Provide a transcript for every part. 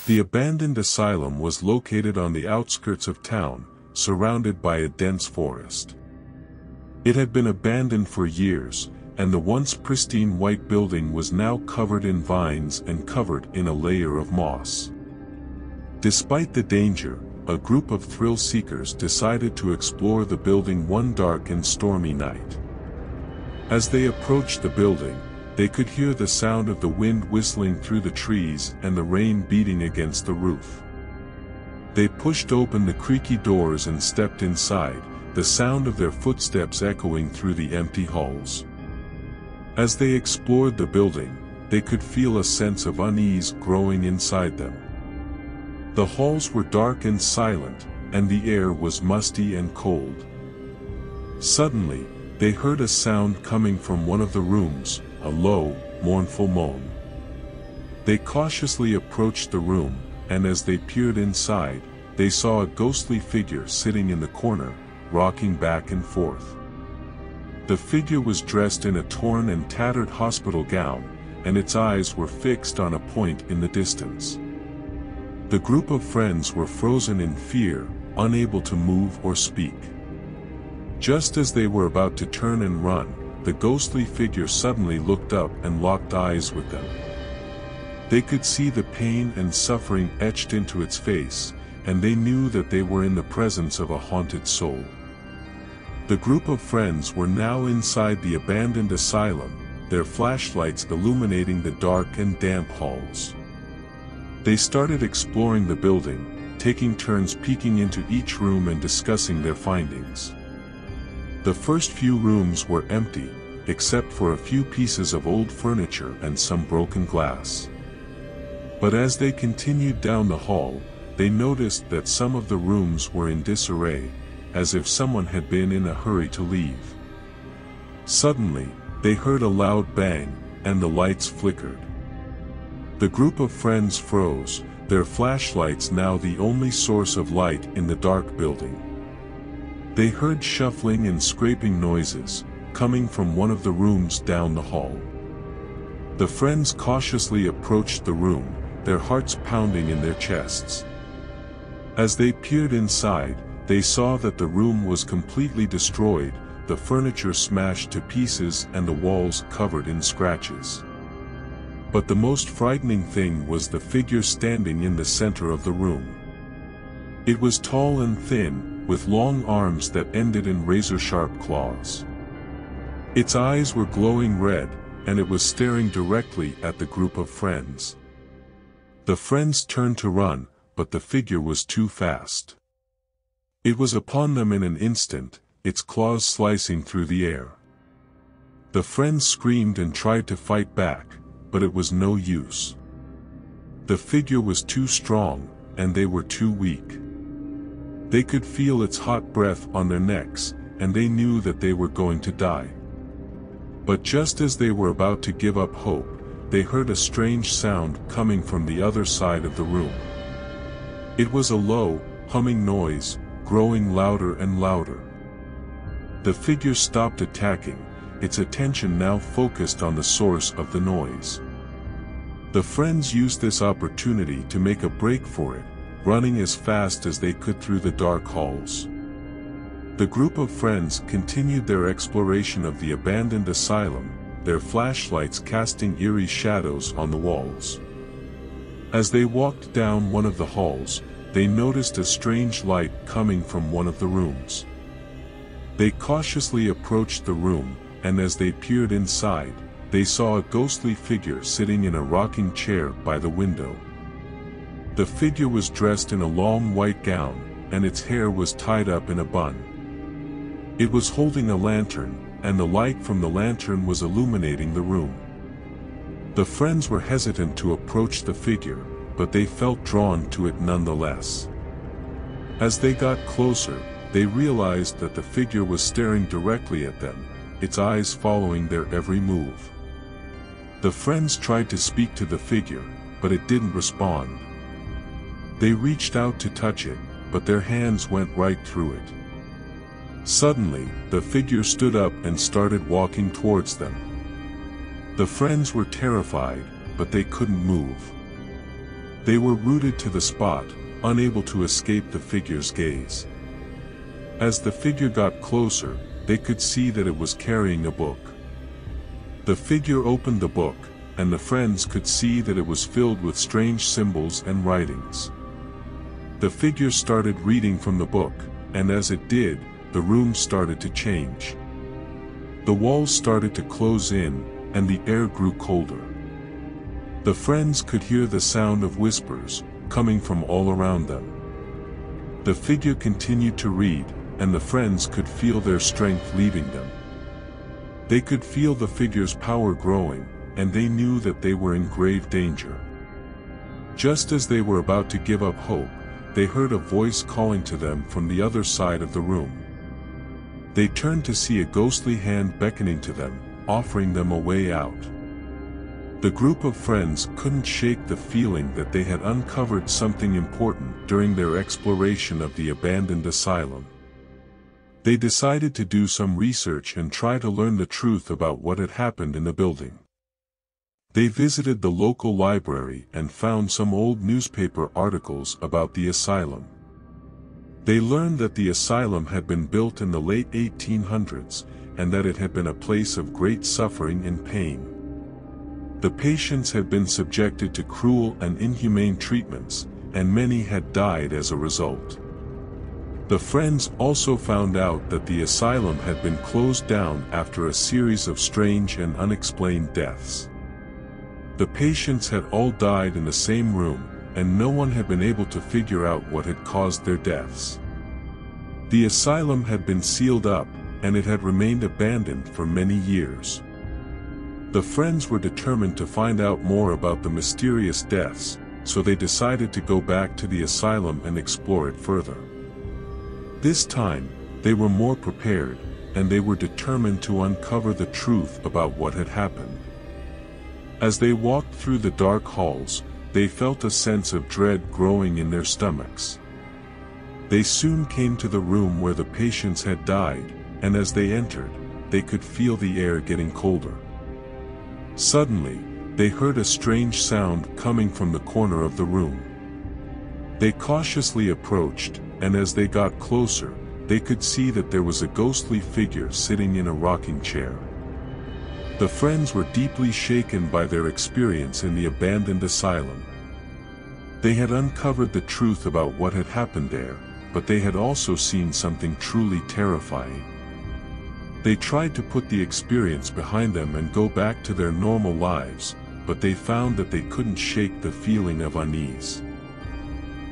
The abandoned asylum was located on the outskirts of town, surrounded by a dense forest. It had been abandoned for years, and the once pristine white building was now covered in vines and covered in a layer of moss. Despite the danger, a group of thrill-seekers decided to explore the building one dark and stormy night. As they approached the building, they could hear the sound of the wind whistling through the trees and the rain beating against the roof. They pushed open the creaky doors and stepped inside, the sound of their footsteps echoing through the empty halls. As they explored the building, they could feel a sense of unease growing inside them. The halls were dark and silent, and the air was musty and cold. Suddenly, they heard a sound coming from one of the rooms, a low, mournful moan. They cautiously approached the room, and as they peered inside, they saw a ghostly figure sitting in the corner, rocking back and forth. The figure was dressed in a torn and tattered hospital gown, and its eyes were fixed on a point in the distance. The group of friends were frozen in fear, unable to move or speak. Just as they were about to turn and run, the ghostly figure suddenly looked up and locked eyes with them. They could see the pain and suffering etched into its face, and they knew that they were in the presence of a haunted soul. The group of friends were now inside the abandoned asylum, their flashlights illuminating the dark and damp halls. They started exploring the building, taking turns peeking into each room and discussing their findings. The first few rooms were empty, except for a few pieces of old furniture and some broken glass. But as they continued down the hall, they noticed that some of the rooms were in disarray, as if someone had been in a hurry to leave. Suddenly, they heard a loud bang, and the lights flickered. The group of friends froze, their flashlights now the only source of light in the dark building. They heard shuffling and scraping noises, coming from one of the rooms down the hall. The friends cautiously approached the room, their hearts pounding in their chests. As they peered inside, they saw that the room was completely destroyed, the furniture smashed to pieces and the walls covered in scratches. But the most frightening thing was the figure standing in the center of the room. It was tall and thin, with long arms that ended in razor-sharp claws. Its eyes were glowing red, and it was staring directly at the group of friends. The friends turned to run, but the figure was too fast. It was upon them in an instant, its claws slicing through the air. The friends screamed and tried to fight back, but it was no use. The figure was too strong, and they were too weak. They could feel its hot breath on their necks, and they knew that they were going to die. But just as they were about to give up hope, they heard a strange sound coming from the other side of the room. It was a low, humming noise, growing louder and louder. The figure stopped attacking, its attention now focused on the source of the noise. The friends used this opportunity to make a break for it, running as fast as they could through the dark halls. The group of friends continued their exploration of the abandoned asylum, their flashlights casting eerie shadows on the walls. As they walked down one of the halls, they noticed a strange light coming from one of the rooms. They cautiously approached the room, and as they peered inside, they saw a ghostly figure sitting in a rocking chair by the window. The figure was dressed in a long white gown, and its hair was tied up in a bun. It was holding a lantern, and the light from the lantern was illuminating the room. The friends were hesitant to approach the figure, but they felt drawn to it nonetheless. As they got closer, they realized that the figure was staring directly at them, its eyes following their every move. The friends tried to speak to the figure, but it didn't respond. They reached out to touch it, but their hands went right through it. Suddenly, the figure stood up and started walking towards them. The friends were terrified, but they couldn't move. They were rooted to the spot, unable to escape the figure's gaze. As the figure got closer, they could see that it was carrying a book. The figure opened the book, and the friends could see that it was filled with strange symbols and writings. The figure started reading from the book, and as it did, the room started to change. The walls started to close in, and the air grew colder. The friends could hear the sound of whispers, coming from all around them. The figure continued to read, and the friends could feel their strength leaving them. They could feel the figure's power growing, and they knew that they were in grave danger. Just as they were about to give up hope, they heard a voice calling to them from the other side of the room. They turned to see a ghostly hand beckoning to them, offering them a way out. The group of friends couldn't shake the feeling that they had uncovered something important during their exploration of the abandoned asylum. They decided to do some research and try to learn the truth about what had happened in the building. They visited the local library and found some old newspaper articles about the asylum. They learned that the asylum had been built in the late 1800s, and that it had been a place of great suffering and pain. The patients had been subjected to cruel and inhumane treatments, and many had died as a result. The friends also found out that the asylum had been closed down after a series of strange and unexplained deaths. The patients had all died in the same room, and no one had been able to figure out what had caused their deaths. The asylum had been sealed up, and it had remained abandoned for many years. The friends were determined to find out more about the mysterious deaths, so they decided to go back to the asylum and explore it further. This time, they were more prepared, and they were determined to uncover the truth about what had happened. As they walked through the dark halls, they felt a sense of dread growing in their stomachs. They soon came to the room where the patients had died, and as they entered, they could feel the air getting colder. Suddenly, they heard a strange sound coming from the corner of the room. They cautiously approached, and as they got closer, they could see that there was a ghostly figure sitting in a rocking chair. The friends were deeply shaken by their experience in the abandoned asylum. They had uncovered the truth about what had happened there, but they had also seen something truly terrifying. They tried to put the experience behind them and go back to their normal lives, but they found that they couldn't shake the feeling of unease.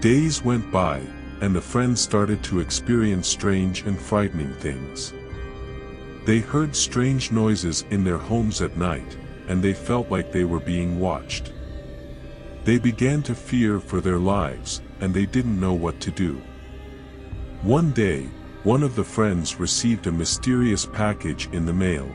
Days went by, and the friends started to experience strange and frightening things. They heard strange noises in their homes at night, and they felt like they were being watched. They began to fear for their lives, and they didn't know what to do. One day, one of the friends received a mysterious package in the mail.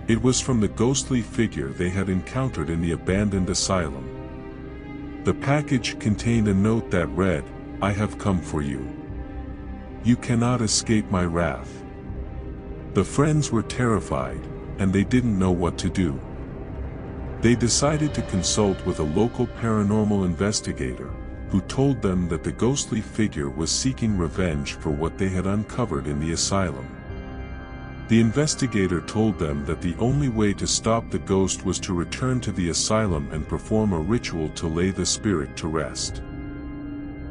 It was from the ghostly figure they had encountered in the abandoned asylum. The package contained a note that read, "I have come for you. You cannot escape my wrath." The friends were terrified, and they didn't know what to do. They decided to consult with a local paranormal investigator, who told them that the ghostly figure was seeking revenge for what they had uncovered in the asylum. The investigator told them that the only way to stop the ghost was to return to the asylum and perform a ritual to lay the spirit to rest.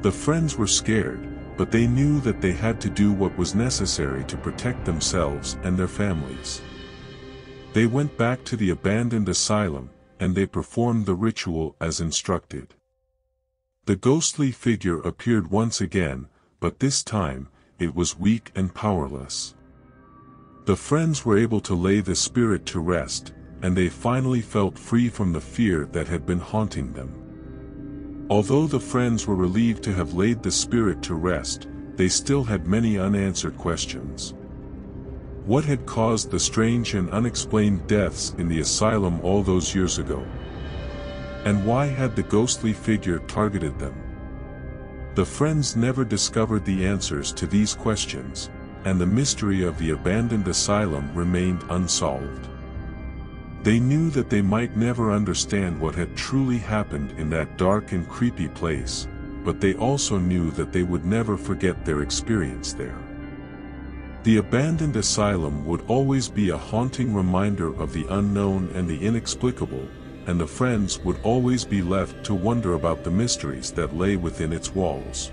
The friends were scared, but they knew that they had to do what was necessary to protect themselves and their families. They went back to the abandoned asylum, and they performed the ritual as instructed. The ghostly figure appeared once again, but this time, it was weak and powerless. The friends were able to lay the spirit to rest, and they finally felt free from the fear that had been haunting them. Although the friends were relieved to have laid the spirit to rest, they still had many unanswered questions. What had caused the strange and unexplained deaths in the asylum all those years ago? And why had the ghostly figure targeted them? The friends never discovered the answers to these questions, and the mystery of the abandoned asylum remained unsolved. They knew that they might never understand what had truly happened in that dark and creepy place, but they also knew that they would never forget their experience there. The abandoned asylum would always be a haunting reminder of the unknown and the inexplicable, and the friends would always be left to wonder about the mysteries that lay within its walls.